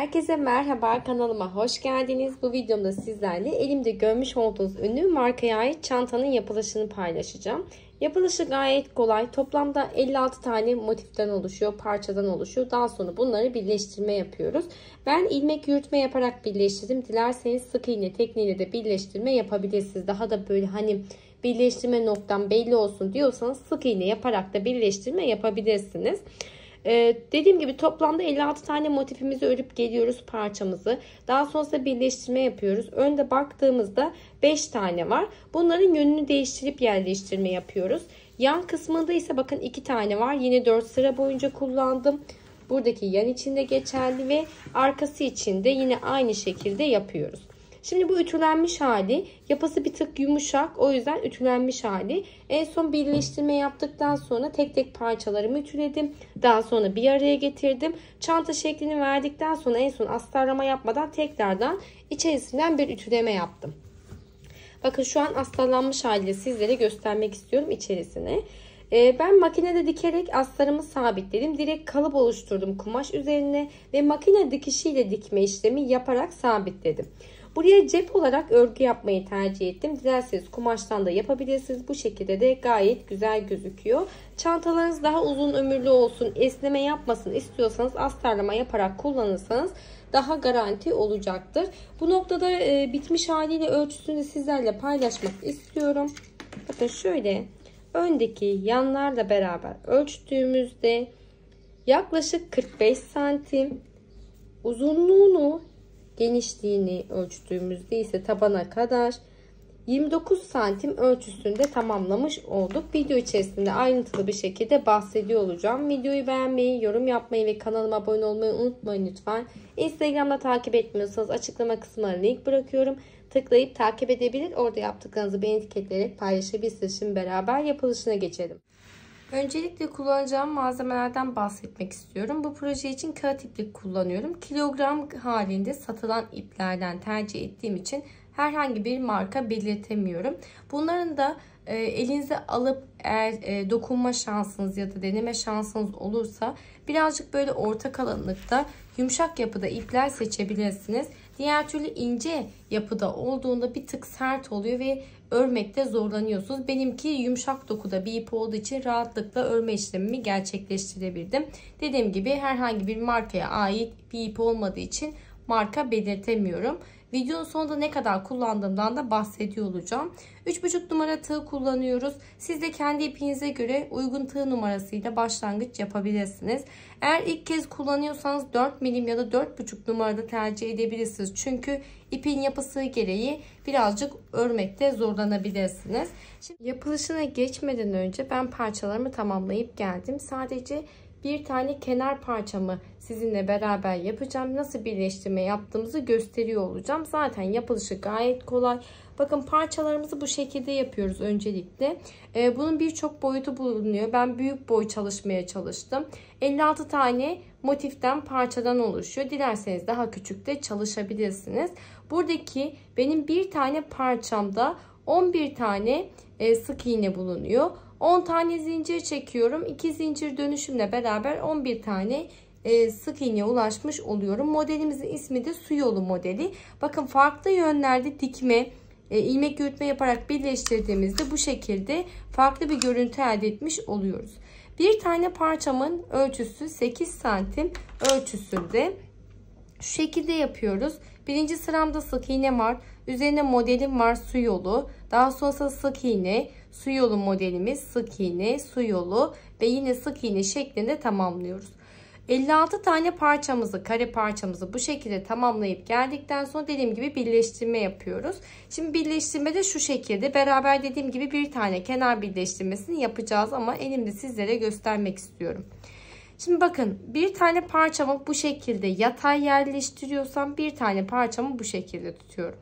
Herkese merhaba, kanalıma hoş geldiniz. Bu videomda sizlerle elimde görmüş olduğunuz ünlü markaya ait çantanın yapılışını paylaşacağım. Yapılışı gayet kolay. Toplamda 56 tane motiften oluşuyor, parçadan oluşuyor. Daha sonra bunları birleştirme yapıyoruz. Ben ilmek yürütme yaparak birleştirdim. Dilerseniz sık iğne tekniğiyle de birleştirme yapabilirsiniz. Daha da böyle birleştirme noktam belli olsun diyorsanız sık iğne yaparak da birleştirme yapabilirsiniz. Dediğim gibi toplamda 56 tane motifimizi örüp geliyoruz parçamızı. Daha sonrasında birleştirme yapıyoruz. Önde baktığımızda 5 tane var. Bunların yönünü değiştirip yerleştirme yapıyoruz. Yan kısmında ise bakın 2 tane var. Yine 4 sıra boyunca kullandım. Buradaki yan içinde geçerli ve arkası için de yine aynı şekilde yapıyoruz. Şimdi bu ütülenmiş hali, yapısı bir tık yumuşak, o yüzden ütülenmiş hali. En son birleştirme yaptıktan sonra tek tek parçalarımı ütüledim. Daha sonra bir araya getirdim. Çanta şeklini verdikten sonra en son astarlama yapmadan tekrardan içerisinden bir ütüleme yaptım. Bakın şu an astarlanmış haliyle sizlere göstermek istiyorum içerisine. Ben makinede dikerek astarımı sabitledim. Direkt kalıp oluşturdum kumaş üzerine ve makine dikişiyle dikme işlemi yaparak sabitledim. Buraya cep olarak örgü yapmayı tercih ettim. Dilerseniz kumaştan da yapabilirsiniz. Bu şekilde de gayet güzel gözüküyor. Çantalarınız daha uzun ömürlü olsun, esneme yapmasın istiyorsanız astarlama yaparak kullanırsanız daha garanti olacaktır. Bu noktada bitmiş haliyle ölçüsünü sizlerle paylaşmak istiyorum. Bakın şöyle öndeki yanlarla beraber ölçtüğümüzde yaklaşık 45 santim, uzunluğunu, genişliğini ölçtüğümüzde ise tabana kadar 29 santim ölçüsünde tamamlamış olduk. Video içerisinde ayrıntılı bir şekilde bahsediyor olacağım. Videoyu beğenmeyi, yorum yapmayı ve kanalıma abone olmayı unutmayın lütfen. Instagram'da takip etmiyorsanız açıklama kısmına link bırakıyorum. Tıklayıp takip edebilir. Orada yaptıklarınızı beni etiketleyerek paylaşabilirsiniz. Şimdi beraber yapılışına geçelim. Öncelikle kullanacağım malzemelerden bahsetmek istiyorum. Bu proje için kağıt iplik kullanıyorum. Kilogram halinde satılan iplerden tercih ettiğim için herhangi bir marka belirtemiyorum. Bunların da elinize alıp eğer dokunma şansınız ya da deneme şansınız olursa birazcık böyle orta kalınlıkta yumuşak yapıda ipler seçebilirsiniz. Diğer türlü ince yapıda olduğunda bir tık sert oluyor ve örmekte zorlanıyorsunuz. Benimki yumuşak dokuda bir ip olduğu için rahatlıkla örme işlemimi gerçekleştirebildim. Dediğim gibi herhangi bir markaya ait bir ip olmadığı için marka belirtemiyorum. Videonun sonunda ne kadar kullandığımdan da bahsediyor olacağım. 3,5 numara tığ kullanıyoruz. Siz de kendi ipinize göre uygun tığ numarasıyla başlangıç yapabilirsiniz. Eğer ilk kez kullanıyorsanız 4 milim ya da 4,5 numarada tercih edebilirsiniz. Çünkü ipin yapısı gereği birazcık örmekte zorlanabilirsiniz. Şimdi yapılışına geçmeden önce ben parçalarımı tamamlayıp geldim. Sadece bir tane kenar parçamı sizinle beraber yapacağım. Nasıl birleştirme yaptığımızı gösteriyor olacağım. Zaten yapılışı gayet kolay. Bakın parçalarımızı bu şekilde yapıyoruz öncelikle. Bunun birçok boyutu bulunuyor. Ben büyük boy çalışmaya çalıştım. 56 tane motiften parçadan oluşuyor. Dilerseniz daha küçük de çalışabilirsiniz. Buradaki benim bir tane parçamda 11 tane sık iğne bulunuyor. 10 tane zincir çekiyorum. 2 zincir dönüşümle beraber 11 tane sık iğneye ulaşmış oluyorum. Modelimizin ismi de su yolu modeli. Bakın farklı yönlerde dikme, ilmek yürütme yaparak birleştirdiğimizde bu şekilde farklı bir görüntü elde etmiş oluyoruz. Bir tane parçamın ölçüsü 8 santim ölçüsünde. Şu şekilde yapıyoruz. Birinci sıramda sık iğne var. Üzerine modelim var, su yolu. Daha sonra sık iğne, su yolu modelimiz, sık iğne, su yolu ve yine sık iğne şeklinde tamamlıyoruz. 56 tane parçamızı, kare parçamızı bu şekilde tamamlayıp geldikten sonra dediğim gibi birleştirme yapıyoruz. Şimdi birleştirmede şu şekilde beraber dediğim gibi bir tane kenar birleştirmesini yapacağız ama elimde sizlere göstermek istiyorum. Şimdi bakın bir tane parçamı bu şekilde yatay yerleştiriyorsam bir tane parçamı bu şekilde tutuyorum.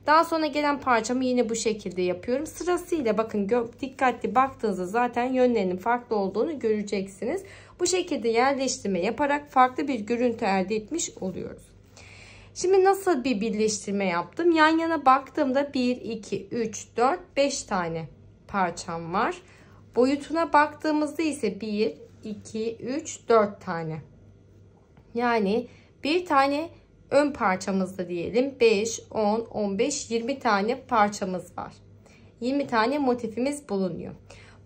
Daha sonra gelen parçamı yine bu şekilde yapıyorum. Sırasıyla bakın dikkatli baktığınızda zaten yönlerinin farklı olduğunu göreceksiniz. Bu şekilde yerleştirme yaparak farklı bir görüntü elde etmiş oluyoruz. Şimdi nasıl bir birleştirme yaptım? Yan yana baktığımda 1, 2, 3, 4, 5 tane parçam var. Boyutuna baktığımızda ise 1, 2, 3, 4 tane. Yani Bir tane ön parçamızda diyelim 5, 10, 15, 20 tane parçamız var. 20 tane motifimiz bulunuyor.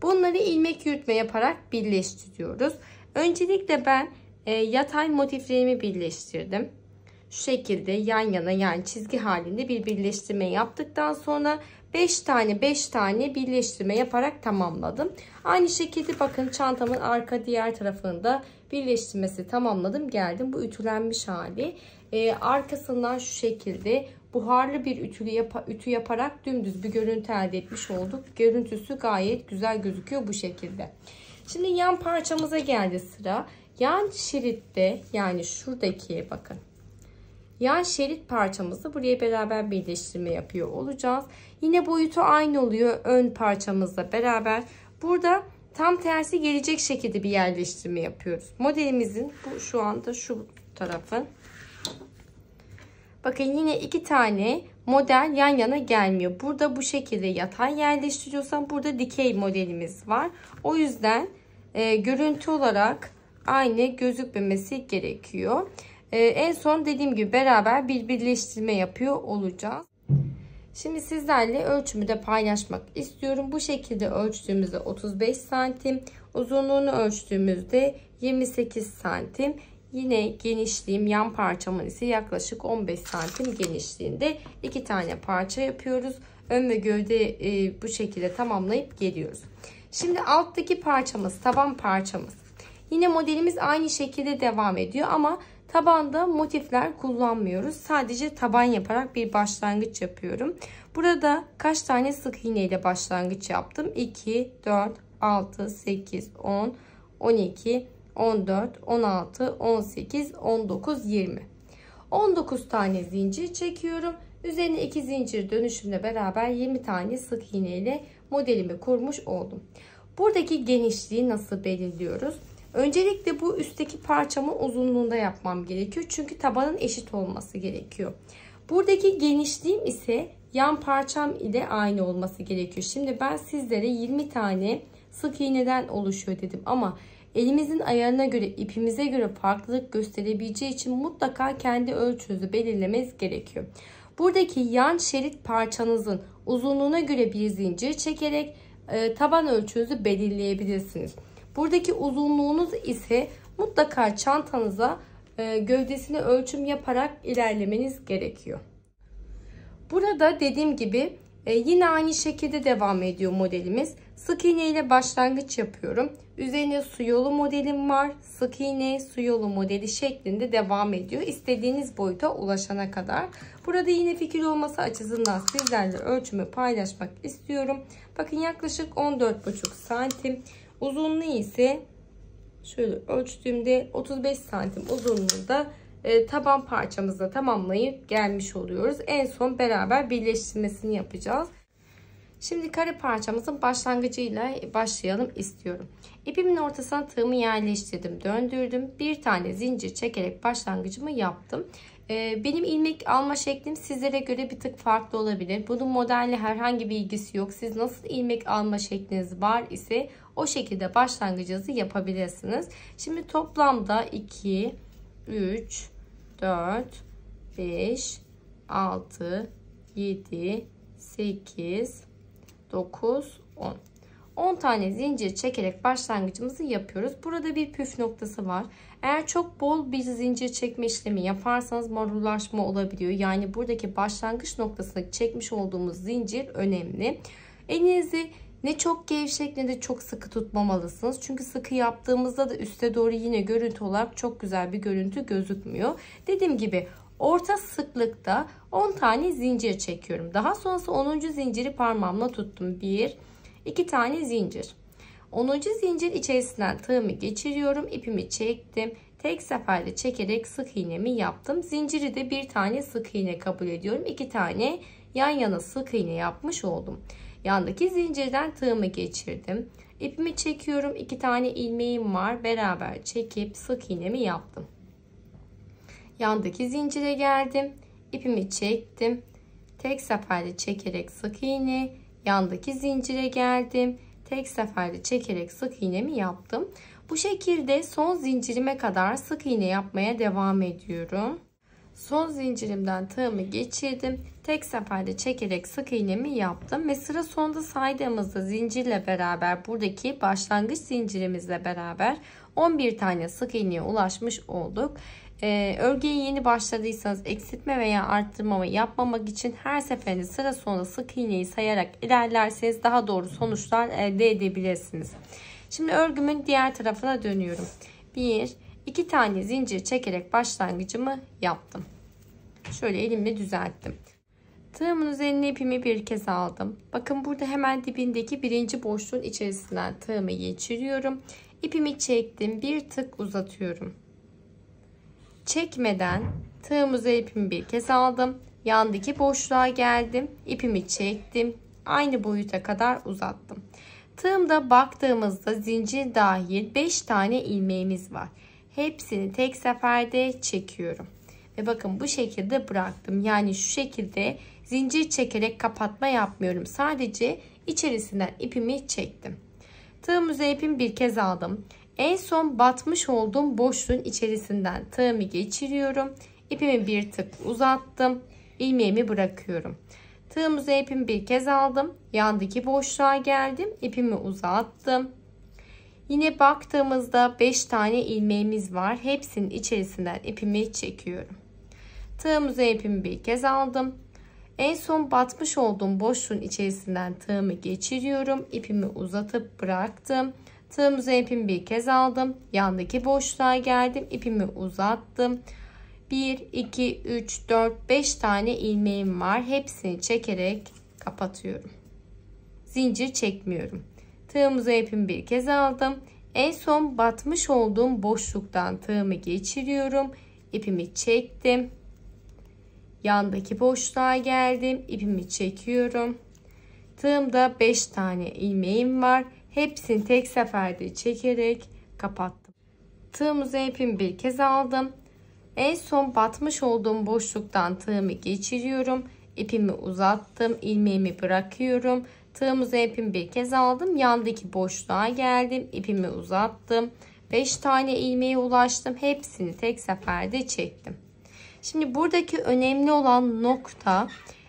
Bunları ilmek yürütme yaparak birleştiriyoruz. Öncelikle ben yatay motiflerimi birleştirdim. Şu şekilde yan yana, yani çizgi halinde bir birleştirme yaptıktan sonra 5 tane birleştirme yaparak tamamladım. Aynı şekilde bakın çantamın arka diğer tarafında birleştirmesi tamamladım. Geldim bu ütülenmiş hali. Arkasından şu şekilde buharlı bir ütü yaparak dümdüz bir görüntü elde etmiş olduk. Görüntüsü gayet güzel gözüküyor bu şekilde. Şimdi yan parçamıza geldi sıra. Yan şeritte, yani şuradaki bakın, yan şerit parçamızı buraya beraber birleştirme yapıyor olacağız. Yine boyutu aynı oluyor ön parçamızla beraber. Burada tam tersi gelecek şekilde bir yerleştirme yapıyoruz. Modelimizin bu şu anda şu tarafı. Bakın yine 2 tane model yan yana gelmiyor. Burada bu şekilde yatay yerleştiriyorsam burada dikey modelimiz var. O yüzden görüntü olarak aynı gözükmemesi gerekiyor. En son dediğim gibi beraber bir birleştirme yapıyor olacağız. Şimdi sizlerle ölçümü de paylaşmak istiyorum. Bu şekilde ölçtüğümüzde 35 santim, uzunluğunu ölçtüğümüzde 28 santim. Yine genişliğim, yan parçamın ise yaklaşık 15 santim genişliğinde 2 tane parça yapıyoruz. Ön ve gövde bu şekilde tamamlayıp geliyoruz. Şimdi alttaki parçamız, taban parçamız. Yine modelimiz aynı şekilde devam ediyor ama tabanda motifler kullanmıyoruz. Sadece taban yaparak bir başlangıç yapıyorum. Burada kaç tane sık iğne ile başlangıç yaptım? 2, 4, 6, 8, 10, 12, 14, 16, 18, 19, 20. 19 tane zincir çekiyorum. Üzerine 2 zincir dönüşümle beraber 20 tane sık iğne ile modelimi kurmuş oldum. Buradaki genişliği nasıl belirliyoruz? Öncelikle bu üstteki parçamın uzunluğunda yapmam gerekiyor. Çünkü tabanın eşit olması gerekiyor. Buradaki genişliğim ise yan parçam ile aynı olması gerekiyor. Şimdi ben sizlere 20 tane sık iğneden oluşuyor dedim ama elimizin ayarına göre, ipimize göre farklılık gösterebileceği için mutlaka kendi ölçünüzü belirlemeniz gerekiyor. Buradaki yan şerit parçanızın uzunluğuna göre bir zincir çekerek taban ölçünüzü belirleyebilirsiniz. Buradaki uzunluğunuz ise mutlaka çantanıza gövdesine ölçüm yaparak ilerlemeniz gerekiyor. Burada dediğim gibi yine aynı şekilde devam ediyor modelimiz. Sık iğne ile başlangıç yapıyorum. Üzerine su yolu modelim var. Sık iğne, su yolu modeli şeklinde devam ediyor. İstediğiniz boyuta ulaşana kadar. Burada yine fikir olması açısından sizlerle ölçümü paylaşmak istiyorum. Bakın yaklaşık 14,5 santim. Uzunluğu ise şöyle ölçtüğümde 35 santim uzunluğunda taban parçamızla tamamlayıp gelmiş oluyoruz. En son beraber birleştirmesini yapacağız. Şimdi kare parçamızın başlangıcıyla başlayalım istiyorum. İpimin ortasına tığımı yerleştirdim, döndürdüm. Bir tane zincir çekerek başlangıcımı yaptım. Benim ilmek alma şeklim sizlere göre bir tık farklı olabilir. Bunun modelle herhangi bir ilgisi yok. Siz nasıl ilmek alma şekliniz var ise o şekilde başlangıcınızı yapabilirsiniz. Şimdi toplamda 2, 3, 4, 5, 6, 7, 8, 9, 10. 10 tane zincir çekerek başlangıcımızı yapıyoruz. Burada bir püf noktası var. Eğer çok bol bir zincir çekme işlemi yaparsanız marullaşma olabiliyor. Yani buradaki başlangıç noktasına çekmiş olduğumuz zincir önemli. Elinizi ne çok gevşek ne de çok sıkı tutmamalısınız. Çünkü sıkı yaptığımızda da üste doğru yine görüntü olarak çok güzel bir görüntü gözükmüyor. Dediğim gibi orta sıklıkta 10 tane zincir çekiyorum. Daha sonrası 10. zinciri parmağımla tuttum. 1, 2 tane zincir. 10. zincir içerisinden tığımı geçiriyorum. İpimi çektim. Tek seferde çekerek sık iğnemi yaptım. Zinciri de bir tane sık iğne kabul ediyorum. 2 tane yan yana sık iğne yapmış oldum. Yandaki zincirden tığımı geçirdim. İpimi çekiyorum. 2 tane ilmeğim var. Beraber çekip sık iğnemi yaptım. Yandaki zincire geldim. İpimi çektim. Tek seferde çekerek sık iğne. Yandaki zincire geldim. Tek seferde çekerek sık iğnemi yaptım. Bu şekilde son zincirime kadar sık iğne yapmaya devam ediyorum. Son zincirimden tığımı geçirdim. Tek seferde çekerek sık iğnemi yaptım ve sıra sonda saydığımızda zincirle beraber, buradaki başlangıç zincirimizle beraber 11 tane sık iğneye ulaşmış olduk. Örgüye yeni başladıysanız eksiltme veya arttırma yapmamak için her seferinde sıra sonunda sık iğneyi sayarak ilerlerseniz daha doğru sonuçlar elde edebilirsiniz. Şimdi örgümün diğer tarafına dönüyorum. 2 tane zincir çekerek başlangıcımı yaptım. Şöyle elimle düzelttim. Tığımın üzerine ipimi bir kez aldım. Bakın burada hemen dibindeki birinci boşluğun içerisinden tığımı geçiriyorum. İpimi çektim, bir tık uzatıyorum. Çekmeden tığım üzerine ipimi bir kez aldım. Yandaki boşluğa geldim. İpimi çektim. Aynı boyuta kadar uzattım. Tığımda baktığımızda zincir dahil 5 tane ilmeğimiz var. Hepsini tek seferde çekiyorum. Ve bakın bu şekilde bıraktım. Yani şu şekilde zincir çekerek kapatma yapmıyorum. Sadece içerisinden ipimi çektim. Tığım üzerine ipimi bir kez aldım. En son batmış olduğum boşluğun içerisinden tığımı geçiriyorum. İpimi bir tık uzattım. İlmeğimi bırakıyorum. Tığım üzerine ipimi bir kez aldım. Yandaki boşluğa geldim. İpimi uzattım. Yine baktığımızda 5 tane ilmeğimiz var. Hepsinin içerisinden ipimi çekiyorum. Tığım üzerine ipimi bir kez aldım. En son batmış olduğum boşluğun içerisinden tığımı geçiriyorum. İpimi uzatıp bıraktım. Tığım üzerine ipimi bir kez aldım. Yandaki boşluğa geldim. İpimi uzattım. 1, 2, 3, 4, 5 tane ilmeğim var. Hepsini çekerek kapatıyorum. Zincir çekmiyorum. Tığım üzerine ipimi bir kez aldım. En son batmış olduğum boşluktan tığımı geçiriyorum. İpimi çektim. Yandaki boşluğa geldim. İpimi çekiyorum. Tığımda 5 tane ilmeğim var. Hepsini tek seferde çekerek kapattım. Tığım üzerine ipimi bir kez aldım. En son batmış olduğum boşluktan tığımı geçiriyorum. İpimi uzattım. İlmeğimi bırakıyorum. Tığım üzerine ipimi bir kez aldım. Yandaki boşluğa geldim. İpimi uzattım. 5 tane ilmeğe ulaştım. Hepsini tek seferde çektim. Şimdi buradaki önemli olan nokta,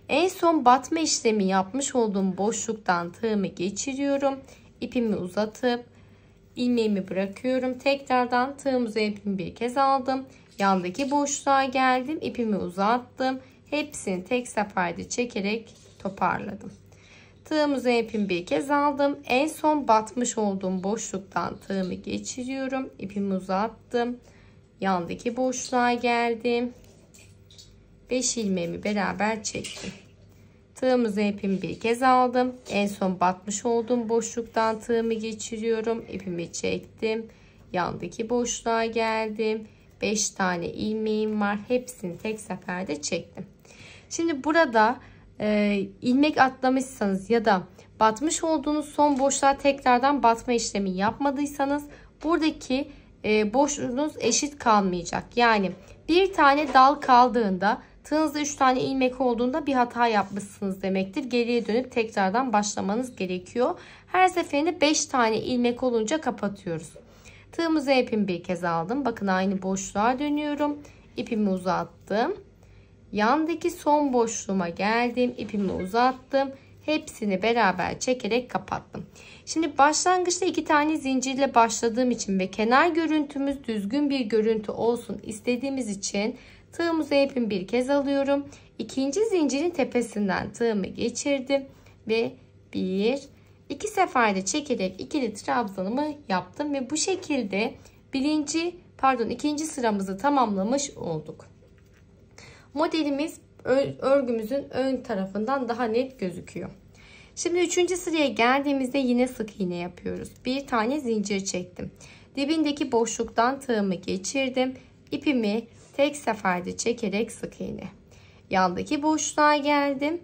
en son batma işlemi yapmış olduğum boşluktan tığımı geçiriyorum. İpimi uzatıp ilmeğimi bırakıyorum. Tekrardan tığım üzerine ipimi bir kez aldım. Yandaki boşluğa geldim. İpimi uzattım. Hepsini tek seferde çekerek toparladım. Tığım üzerine ipimi bir kez aldım. En son batmış olduğum boşluktan tığımı geçiriyorum. İpimi uzattım. Yandaki boşluğa geldim. 5 ilmeğimi beraber çektim. Tığım üzerine ipimi bir kez aldım. En son batmış olduğum boşluktan tığımı geçiriyorum. İpimi çektim. Yandaki boşluğa geldim. 5 tane ilmeğim var. Hepsini tek seferde çektim. Şimdi burada ilmek atlamışsanız ya da batmış olduğunuz son boşluğa tekrardan batma işlemi yapmadıysanız buradaki boşluğunuz eşit kalmayacak. Yani bir tane dal kaldığında, tığınızda 3 tane ilmek olduğunda bir hata yapmışsınız demektir. Geriye dönüp tekrardan başlamanız gerekiyor. Her seferinde 5 tane ilmek olunca kapatıyoruz. Tığımızı ipimi bir kez aldım. Bakın aynı boşluğa dönüyorum. İpimi uzattım. Yandaki son boşluğuma geldim. İpimi uzattım. Hepsini beraber çekerek kapattım. Şimdi başlangıçta 2 tane zincirle başladığım için ve kenar görüntümüz düzgün bir görüntü olsun istediğimiz için tığımızı ipimi bir kez alıyorum. İkinci zincirin tepesinden tığımı geçirdim ve 2 seferde çekerek ikili trabzanımı yaptım ve bu şekilde ikinci sıramızı tamamlamış olduk. Modelimiz örgümüzün ön tarafından daha net gözüküyor. Şimdi 3. sıraya geldiğimizde yine sık iğne yapıyoruz. Bir tane zincir çektim. Dibindeki boşluktan tığımı geçirdim. İpimi tek seferde çekerek sık iğne. Yandaki boşluğa geldim.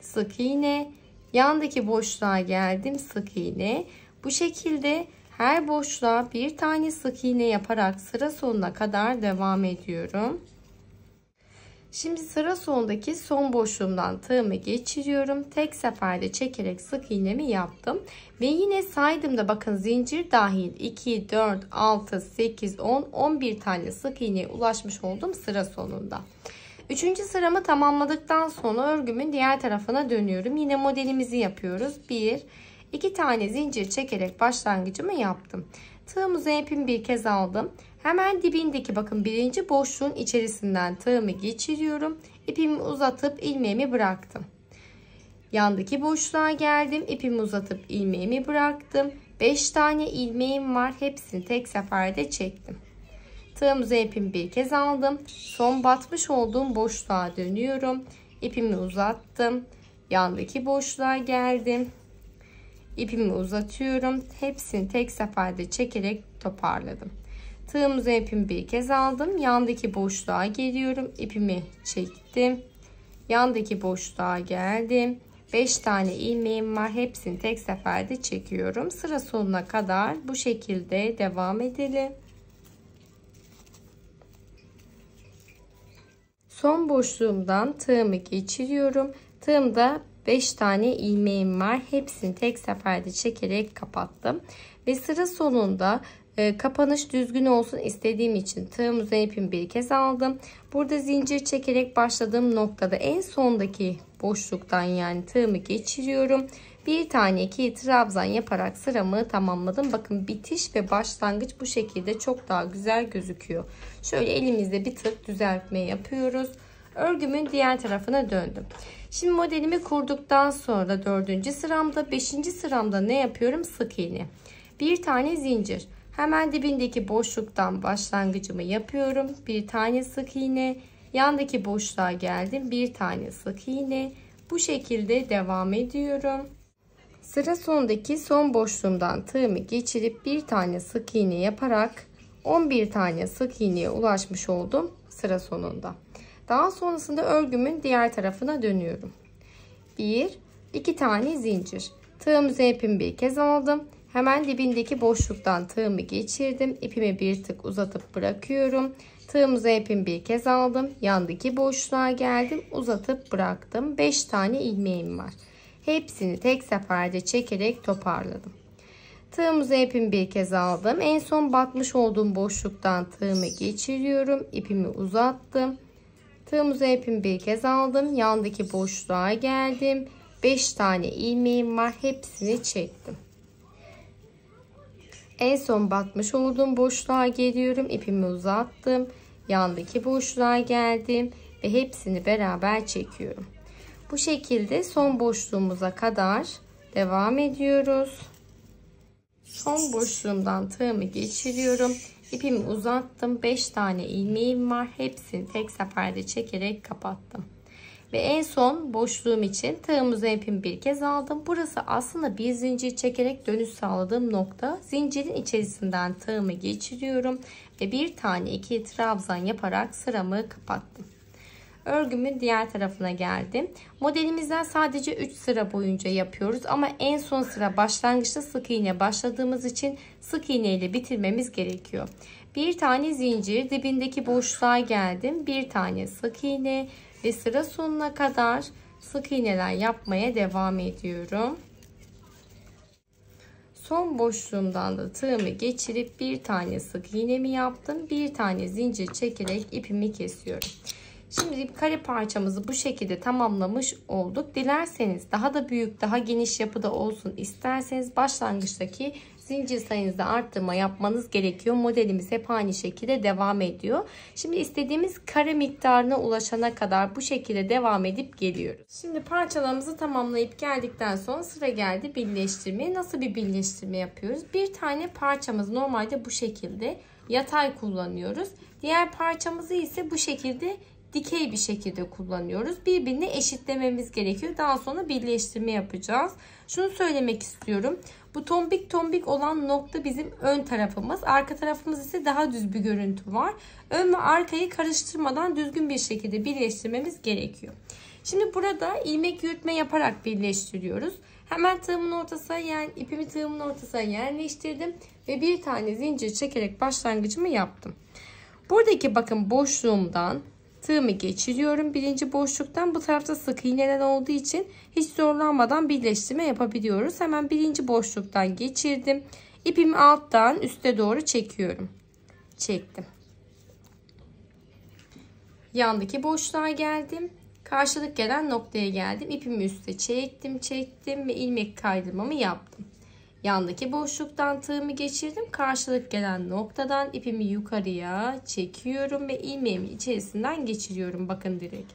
Sık iğne. Yandaki boşluğa geldim. Sık iğne. Bu şekilde her boşluğa bir tane sık iğne yaparak sıra sonuna kadar devam ediyorum. Şimdi sıra sonundaki son boşluğumdan tığımı geçiriyorum. Tek seferde çekerek sık iğnemi yaptım. Ve yine saydığımda bakın zincir dahil 2, 4, 6, 8, 10, 11 tane sık iğneye ulaşmış oldum sıra sonunda. Üçüncü sıramı tamamladıktan sonra örgümün diğer tarafına dönüyorum. Yine modelimizi yapıyoruz. 1, 2 tane zincir çekerek başlangıcımı yaptım. Tığımızı ipimi bir kez aldım. Hemen dibindeki bakın birinci boşluğun içerisinden tığımı geçiriyorum. İpimi uzatıp ilmeğimi bıraktım. Yandaki boşluğa geldim. İpimi uzatıp ilmeğimi bıraktım. 5 tane ilmeğim var. Hepsini tek seferde çektim. Tığımızı ipimi bir kez aldım. Son batmış olduğum boşluğa dönüyorum. İpimi uzattım. Yandaki boşluğa geldim. İpimi uzatıyorum. Hepsini tek seferde çekerek toparladım. Tığımızı ipimi bir kez aldım. Yandaki boşluğa geliyorum. İpimi çektim. Yandaki boşluğa geldim. 5 tane ilmeğim var. Hepsini tek seferde çekiyorum. Sıra sonuna kadar bu şekilde devam edelim. Son boşluğumdan tığımı geçiriyorum. Tığımda 5 tane ilmeğim var. Hepsini tek seferde çekerek kapattım. Ve sıra sonunda kapanış düzgün olsun istediğim için tığımızın ipimi bir kez aldım. Burada zincir çekerek başladığım noktada en sondaki boşluktan yani tığımı geçiriyorum. Bir tane iki trabzan yaparak sıramı tamamladım. Bakın bitiş ve başlangıç bu şekilde çok daha güzel gözüküyor. Şöyle elimizde bir tık düzeltme yapıyoruz. Örgümün diğer tarafına döndüm. Şimdi modelimi kurduktan sonra 4. sıramda 5. sıramda ne yapıyorum? Sık iğne. Bir tane zincir. Hemen dibindeki boşluktan başlangıcımı yapıyorum. Bir tane sık iğne. Yandaki boşluğa geldim. Bir tane sık iğne. Bu şekilde devam ediyorum. Sıra sonundaki son boşluğumdan tığımı geçirip bir tane sık iğne yaparak 11 tane sık iğneye ulaşmış oldum sıra sonunda. Daha sonrasında örgümün diğer tarafına dönüyorum. 1, 2 tane zincir. Tığımızı ipimi bir kez aldım. Hemen dibindeki boşluktan tığımı geçirdim. İpimi bir tık uzatıp bırakıyorum. Tığımızı ipimi bir kez aldım. Yandaki boşluğa geldim. Uzatıp bıraktım. 5 tane ilmeğim var. Hepsini tek seferde çekerek toparladım. Tığımızı ipimi bir kez aldım. En son batmış olduğum boşluktan tığımı geçiriyorum. İpimi uzattım. Tığımızı ipimi bir kez aldım. Yandaki boşluğa geldim. 5 tane ilmeğim var. Hepsini çektim. En son batmış olduğum boşluğa geliyorum. İpimi uzattım. Yandaki boşluğa geldim. Ve hepsini beraber çekiyorum. Bu şekilde son boşluğumuza kadar devam ediyoruz. Son boşluğumdan tığımı geçiriyorum. İpimi uzattım. 5 tane ilmeğim var. Hepsini tek seferde çekerek kapattım. Ve en son boşluğum için tığımızı ipimi bir kez aldım. Burası aslında bir zincir çekerek dönüş sağladığım nokta. Zincirin içerisinden tığımı geçiriyorum. Ve bir tane iki trabzan yaparak sıramı kapattım. Örgümün diğer tarafına geldim. Modelimizden sadece 3 sıra boyunca yapıyoruz ama en son sıra başlangıçta sık iğne başladığımız için sık iğne ile bitirmemiz gerekiyor. Bir tane zincir, dibindeki boşluğa geldim. Bir tane sık iğne ve sıra sonuna kadar sık iğneler yapmaya devam ediyorum. Son boşluğumdan da tığımı geçirip bir tane sık iğnemi yaptım. Bir tane zincir çekerek ipimi kesiyorum. Şimdi kare parçamızı bu şekilde tamamlamış olduk. Dilerseniz daha da büyük, daha geniş yapıda olsun isterseniz başlangıçtaki zincir sayınızda arttırma yapmanız gerekiyor. Modelimiz hep aynı şekilde devam ediyor. Şimdi istediğimiz kare miktarına ulaşana kadar bu şekilde devam edip geliyoruz. Şimdi parçalarımızı tamamlayıp geldikten sonra sıra geldi birleştirmeye. Nasıl bir birleştirme yapıyoruz? Bir tane parçamız normalde bu şekilde yatay kullanıyoruz. Diğer parçamızı ise bu şekilde dikey bir şekilde kullanıyoruz. Birbirine eşitlememiz gerekiyor. Daha sonra birleştirme yapacağız. Şunu söylemek istiyorum. Bu tombik tombik olan nokta bizim ön tarafımız. Arka tarafımız ise daha düz bir görüntü var. Ön ve arkayı karıştırmadan düzgün bir şekilde birleştirmemiz gerekiyor. Şimdi burada ilmek yürütme yaparak birleştiriyoruz. Hemen tığımın ortasına ipimi tığımın ortasına yerleştirdim ve bir tane zincir çekerek başlangıcımı yaptım. Buradaki bakın boşluğumdan tığımı geçiriyorum birinci boşluktan. Bu tarafta sık iğneler olduğu için hiç zorlanmadan birleştirme yapabiliyoruz. Hemen birinci boşluktan geçirdim. İpimi alttan üste doğru çekiyorum. Çektim. Yandaki boşluğa geldim. Karşılık gelen noktaya geldim. İpimi üste çektim ve ilmek kaydırmamı yaptım. Yandaki boşluktan tığımı geçirdim. Karşılık gelen noktadan ipimi yukarıya çekiyorum ve ilmeğimin içerisinden geçiriyorum. Bakın direkt.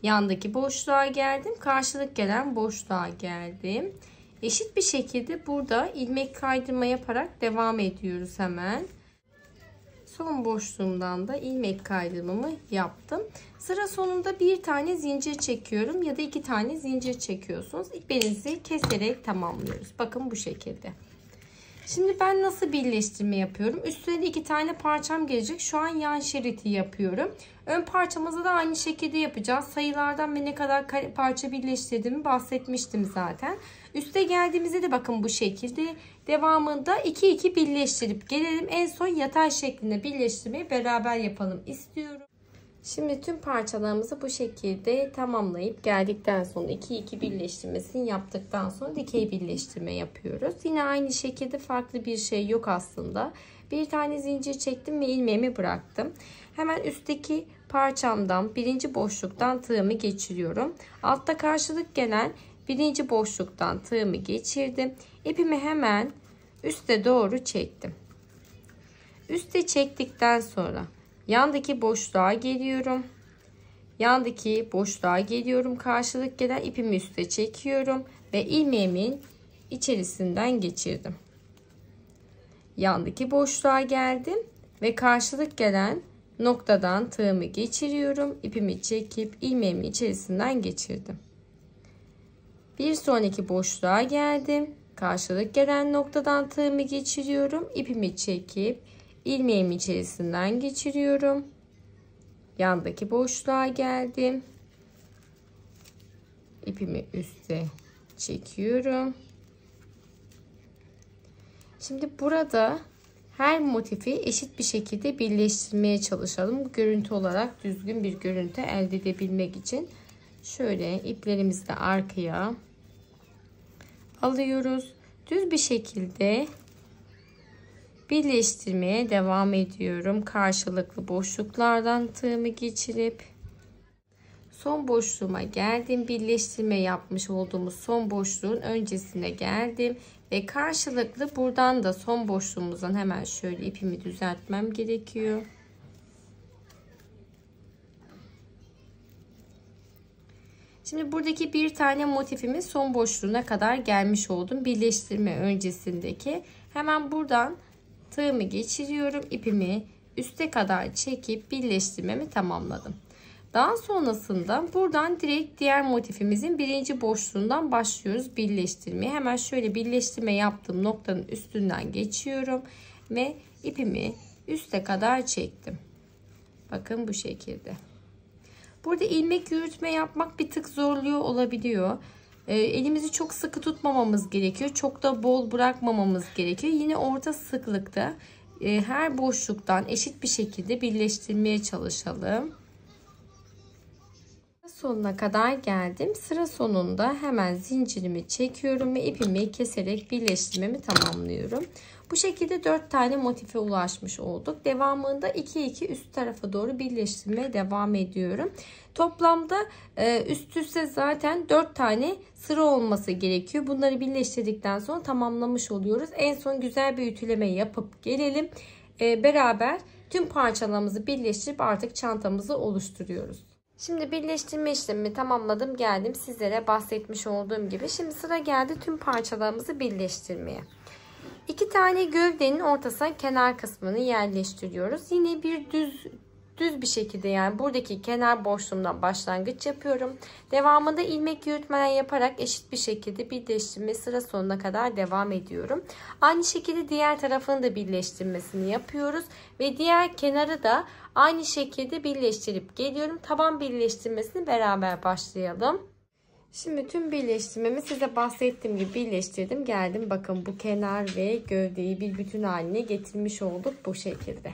Yandaki boşluğa geldim. Karşılık gelen boşluğa geldim. Eşit bir şekilde burada ilmek kaydırma yaparak devam ediyoruz hemen. Son boşluğumdan da ilmek kaydırmamı yaptım. Sıra sonunda bir tane zincir çekiyorum ya da 2 tane zincir çekiyorsunuz. İpinizi keserek tamamlıyoruz. Bakın bu şekilde. Şimdi ben nasıl birleştirme yapıyorum? Üstüne 2 tane parçam gelecek. Şu an yan şeridi yapıyorum. Ön parçamızı da aynı şekilde yapacağız. Sayılardan ve ne kadar parça birleştirdiğimi bahsetmiştim zaten. Üste geldiğimizde de bakın bu şekilde. Devamında 2-2 birleştirip gelelim. En son yatay şeklinde birleştirmeyi beraber yapalım istiyorum. Şimdi tüm parçalarımızı bu şekilde tamamlayıp geldikten sonra 2-2 birleştirmesini yaptıktan sonra dikey birleştirme yapıyoruz. Yine aynı şekilde farklı bir şey yok aslında. Bir tane zincir çektim ve ilmeğimi bıraktım. Hemen üstteki parçamdan birinci boşluktan tığımı geçiriyorum. Altta karşılık gelen birinci boşluktan tığımı geçirdim. İpimi hemen üste doğru çektim. Üste çektikten sonra yandaki boşluğa geliyorum. Yandaki boşluğa geliyorum. Karşılık gelen ipimi üste çekiyorum ve ilmeğimin içerisinden geçirdim. Yandaki boşluğa geldim ve karşılık gelen noktadan tığımı geçiriyorum. İpimi çekip ilmeğimin içerisinden geçirdim. Bir sonraki boşluğa geldim. Karşılık gelen noktadan tığımı geçiriyorum. İpimi çekip ilmeğimin içerisinden geçiriyorum. Yandaki boşluğa geldim. İpimi üste çekiyorum. Şimdi burada her motifi eşit bir şekilde birleştirmeye çalışalım. Bu görüntü olarak düzgün bir görüntü elde edebilmek için şöyle iplerimizi de arkaya alıyoruz. Düz bir şekilde birleştirmeye devam ediyorum. Karşılıklı boşluklardan tığımı geçirip son boşluğuma geldim. Birleştirme yapmış olduğumuz son boşluğun öncesine geldim ve karşılıklı buradan da son boşluğumuzdan hemen şöyle ipimi düzeltmem gerekiyor. Şimdi buradaki bir tane motifimin son boşluğuna kadar gelmiş oldum. Birleştirme öncesindeki. Hemen buradan tığımı geçiriyorum. İpimi üste kadar çekip birleştirmemi tamamladım. Daha sonrasında buradan direkt diğer motifimizin birinci boşluğundan başlıyoruz birleştirmeye. Hemen şöyle birleştirme yaptığım noktanın üstünden geçiyorum ve ipimi üste kadar çektim. Bakın bu şekilde. Burada ilmek yürütme yapmak bir tık zorluyor olabiliyor. Elimizi çok sıkı tutmamamız gerekiyor. Çok da bol bırakmamamız gerekiyor. Yine orta sıklıkta her boşluktan eşit bir şekilde birleştirmeye çalışalım. Sonuna kadar geldim. Sıra sonunda hemen zincirimi çekiyorum ve ipimi keserek birleştirmemi tamamlıyorum. Bu şekilde 4 tane motife ulaşmış olduk. Devamında 2-2 üst tarafa doğru birleştirmeye devam ediyorum. Toplamda üst üste zaten 4 tane sıra olması gerekiyor. Bunları birleştirdikten sonra tamamlamış oluyoruz. En son güzel bir ütüleme yapıp gelelim. Beraber tüm parçalarımızı birleştirip artık çantamızı oluşturuyoruz. Şimdi birleştirme işlemimi tamamladım, geldim sizlere bahsetmiş olduğum gibi. Şimdi sıra geldi tüm parçalarımızı birleştirmeye. 2 tane gövdenin ortasına kenar kısmını yerleştiriyoruz. Yine bir düz bir şekilde, yani buradaki kenar boşluğumdan başlangıç yapıyorum. Devamında ilmek yürütmeler yaparak eşit bir şekilde birleştirme sıra sonuna kadar devam ediyorum. Aynı şekilde diğer tarafını da birleştirmesini yapıyoruz ve diğer kenarı da aynı şekilde birleştirip geliyorum. Taban birleştirmesini beraber başlayalım. Şimdi tüm birleştirmemi size bahsettiğim gibi birleştirdim, geldim. Bakın bu kenar ve gövdeyi bir bütün haline getirmiş olduk bu şekilde.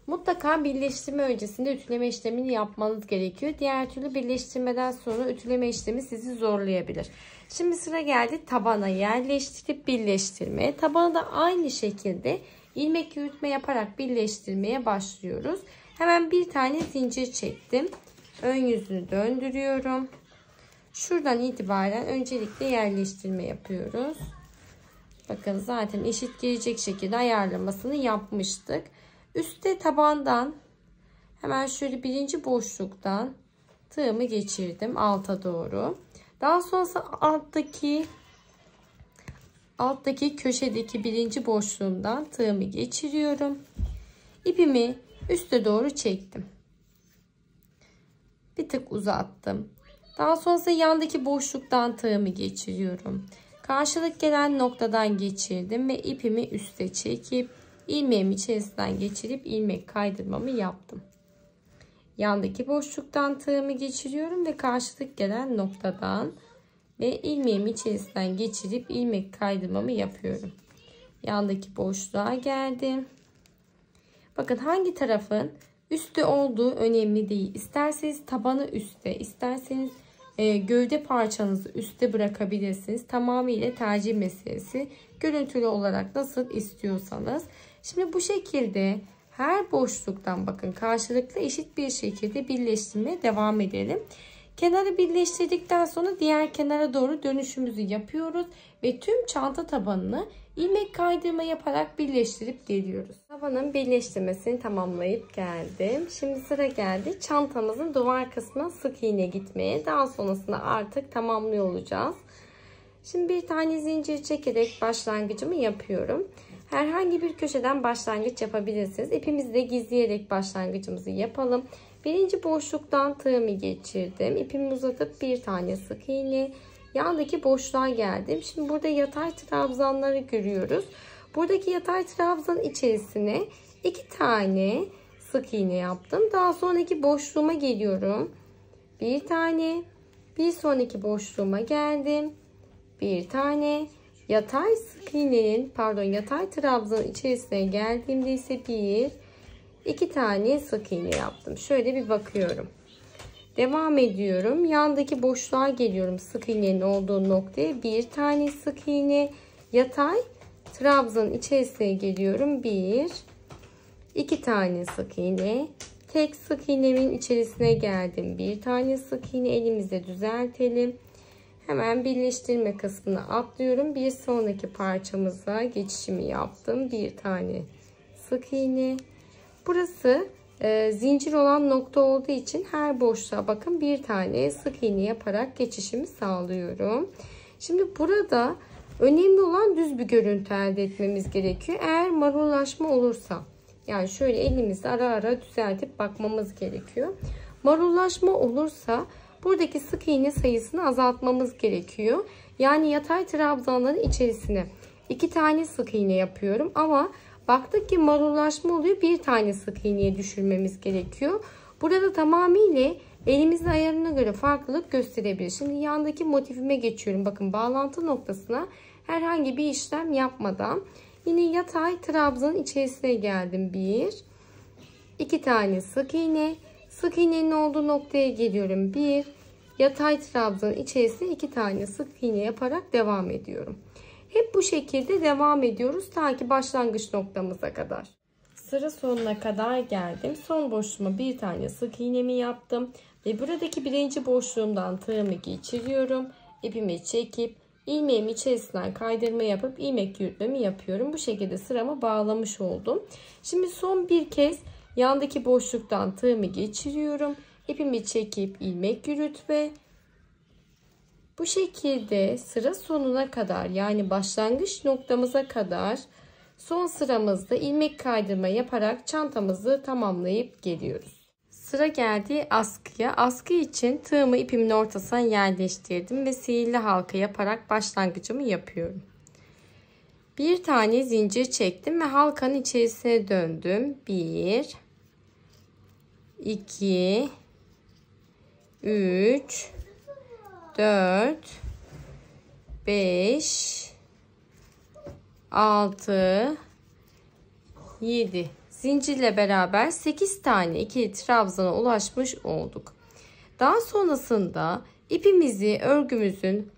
Mutlaka birleştirme öncesinde ütüleme işlemini yapmanız gerekiyor. Diğer türlü birleştirmeden sonra ütüleme işlemi sizi zorlayabilir. Şimdi sıra geldi tabana yerleştirip birleştirmeye. Tabanı da aynı şekilde ilmek yürütme yaparak birleştirmeye başlıyoruz. Hemen bir tane zincir çektim. Ön yüzünü döndürüyorum. Şuradan itibaren öncelikle yerleştirme yapıyoruz. Bakın zaten eşit gelecek şekilde ayarlamasını yapmıştık. Üstte tabandan hemen şöyle birinci boşluktan tığımı geçirdim alta doğru. Daha sonra alttaki köşedeki birinci boşluğumdan tığımı geçiriyorum. İpimi üste doğru çektim. Bir tık uzattım. Daha sonra yandaki boşluktan tığımı geçiriyorum. Karşılık gelen noktadan geçirdim ve ipimi üste çekip ilmeğimi içerisinden geçirip ilmek kaydırmamı yaptım. Yandaki boşluktan tığımı geçiriyorum ve karşılık gelen noktadan ve ilmeğimi içerisinden geçirip ilmek kaydırmamı yapıyorum. Yandaki boşluğa geldim. Bakın hangi tarafın üstte olduğu önemli değil. İsterseniz tabanı üstte, isterseniz gövde parçanızı üstte bırakabilirsiniz. Tamamıyla tercih meselesi. Görüntülü olarak nasıl istiyorsanız. Şimdi bu şekilde her boşluktan bakın karşılıklı eşit bir şekilde birleştirmeye devam edelim. Kenarı birleştirdikten sonra diğer kenara doğru dönüşümüzü yapıyoruz ve tüm çanta tabanını ilmek kaydırma yaparak birleştirip geliyoruz. Tabanın birleştirmesini tamamlayıp geldim. Şimdi sıra geldi çantamızın duvar kısmına sık iğne gitmeye. Daha sonrasında artık tamamlıyor olacağız. Şimdi bir tane zincir çekerek başlangıcımı yapıyorum. Herhangi bir köşeden başlangıç yapabilirsiniz. İpimizi de gizleyerek başlangıcımızı yapalım. Birinci boşluktan tığımı geçirdim. İpimi uzatıp bir tane sık iğne. Yandaki boşluğa geldim. Şimdi burada yatay trabzanları görüyoruz. Buradaki yatay trabzan içerisine 2 tane sık iğne yaptım. Daha sonraki boşluğuma geliyorum. Bir tane. Bir sonraki boşluğuma geldim. Bir tane. Yatay sık iğnenin yatay trabzanın içerisine geldiğimde ise 2 tane sık iğne yaptım. Şöyle bir bakıyorum. Devam ediyorum. Yandaki boşluğa geliyorum. Sık iğnenin olduğu noktaya bir tane sık iğne. Yatay trabzanın içerisine geliyorum. 2 tane sık iğne. Tek sık iğnemin içerisine geldim. Bir tane sık iğne elimizle düzeltelim. Hemen birleştirme kısmına atlıyorum. Bir sonraki parçamıza geçişimi yaptım. Bir tane sık iğne. Burası zincir olan nokta olduğu için her boşluğa bakın bir tane sık iğne yaparak geçişimi sağlıyorum. Şimdi burada önemli olan düz bir görüntü elde etmemiz gerekiyor. Eğer marullaşma olursa yani şöyle elimizle ara ara düzeltip bakmamız gerekiyor. Marullaşma olursa buradaki sık iğne sayısını azaltmamız gerekiyor. Yani yatay trabzanların içerisine 2 tane sık iğne yapıyorum ama baktık ki marullaşma oluyor. Bir tane sık iğneye düşürmemiz gerekiyor. Burada tamamıyla elimizin ayarına göre farklılık gösterebilir. Şimdi yandaki motifime geçiyorum. Bakın bağlantı noktasına herhangi bir işlem yapmadan yine yatay trabzanın içerisine geldim. 2 tane sık iğne. Sık iğnenin olduğu noktaya geliyorum. Yatay trabzanın içerisine 2 tane sık iğne yaparak devam ediyorum. Hep bu şekilde devam ediyoruz ta ki başlangıç noktamıza kadar. Sıra sonuna kadar geldim. Son boşluğuma bir tane sık iğnemi yaptım. Ve buradaki birinci boşluğumdan tığımı geçiriyorum. İpimi çekip ilmeğimi içerisinden kaydırma yapıp ilmek yürütmemi yapıyorum. Bu şekilde sıramı bağlamış oldum. Şimdi son bir kez yandaki boşluktan tığımı geçiriyorum. İpimi çekip ilmek yürütme. Bu şekilde sıra sonuna kadar yani başlangıç noktamıza kadar son sıramızda ilmek kaydırma yaparak çantamızı tamamlayıp geliyoruz. Sıra geldi askıya. Askı için tığımı ipimin ortasına yerleştirdim ve sihirli halka yaparak başlangıcımı yapıyorum. Bir tane zincir çektim ve halkanın içerisine döndüm. 1 2 3 4 5 6 7 zincirle beraber 8 tane ikili trabzana ulaşmış olduk. Daha sonrasında ipimizi örgümüzün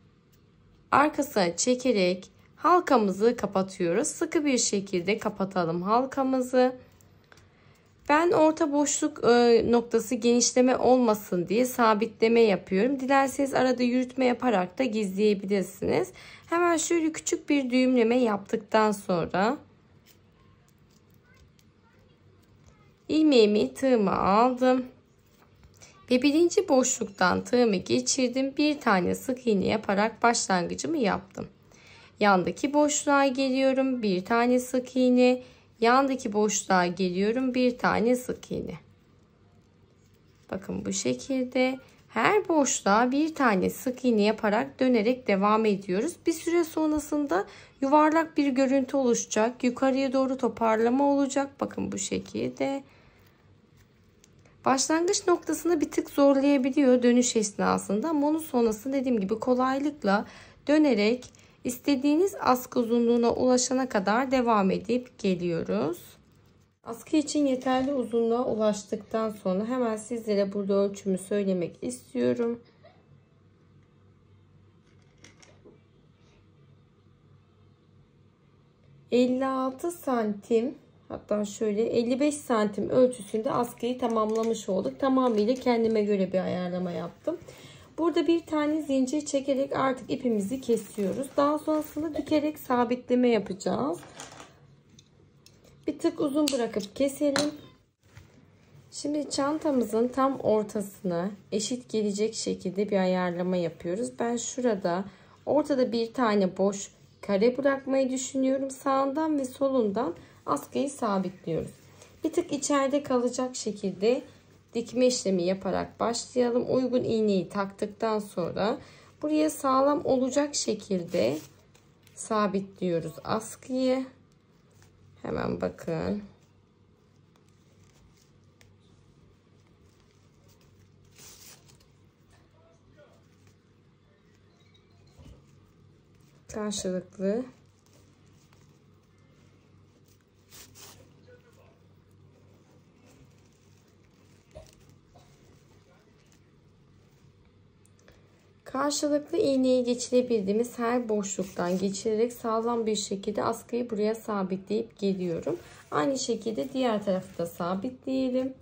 arkasına çekerek halkamızı kapatıyoruz. Sıkı bir şekilde kapatalım halkamızı. Ben orta boşluk noktası genişleme olmasın diye sabitleme yapıyorum. Dilerseniz arada yürütme yaparak da gizleyebilirsiniz. Hemen şöyle küçük bir düğümleme yaptıktan sonra ilmeğimi, tığımı aldım. Ve birinci boşluktan tığımı geçirdim. Bir tane sık iğne yaparak başlangıcımı yaptım. Yandaki boşluğa geliyorum. Bir tane sık iğne. Yandaki boşluğa geliyorum. Bir tane sık iğne. Bakın bu şekilde her boşluğa bir tane sık iğne yaparak dönerek devam ediyoruz. Bir süre sonrasında yuvarlak bir görüntü oluşacak. Yukarıya doğru toparlama olacak. Bakın bu şekilde. Başlangıç noktasını bir tık zorlayabiliyor dönüş esnasında ama onun sonrasında dediğim gibi kolaylıkla dönerek istediğiniz askı uzunluğuna ulaşana kadar devam edip geliyoruz. Askı için yeterli uzunluğa ulaştıktan sonra hemen sizlere burada ölçümü söylemek istiyorum. ...56 santim... Hatta şöyle 55 santim ölçüsünde askıyı tamamlamış olduk. Tamamıyla kendime göre bir ayarlama yaptım. Burada bir tane zincir çekerek artık ipimizi kesiyoruz. Daha sonrasında dikerek sabitleme yapacağız. Bir tık uzun bırakıp keselim. Şimdi çantamızın tam ortasına eşit gelecek şekilde bir ayarlama yapıyoruz. Ben şurada ortada bir tane boş kare bırakmayı düşünüyorum. Sağından ve solundan askıyı sabitliyoruz. Bir tık içeride kalacak şekilde dikme işlemi yaparak başlayalım. Uygun iğneyi taktıktan sonra buraya sağlam olacak şekilde sabitliyoruz askıyı. Hemen bakın. Karşılıklı iğneyi geçirebildiğimiz her boşluktan geçirerek sağlam bir şekilde askıyı buraya sabitleyip geliyorum. Aynı şekilde diğer tarafı da sabitleyelim.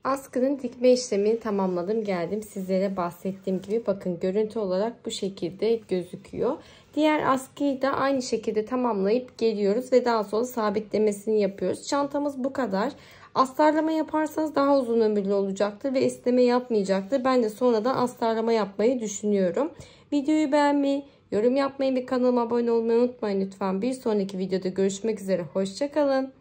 Askının dikme işlemini tamamladım, geldim. Sizlere bahsettiğim gibi bakın görüntü olarak bu şekilde gözüküyor. Diğer askıyı da aynı şekilde tamamlayıp geliyoruz ve daha sonra sabitlemesini yapıyoruz. Çantamız bu kadar. Astarlama yaparsanız daha uzun ömürlü olacaktır ve esneme yapmayacaktır. Ben de sonradan astarlama yapmayı düşünüyorum. Videoyu beğenmeyi, yorum yapmayı ve kanalıma abone olmayı unutmayın lütfen. Bir sonraki videoda görüşmek üzere. Hoşça kalın.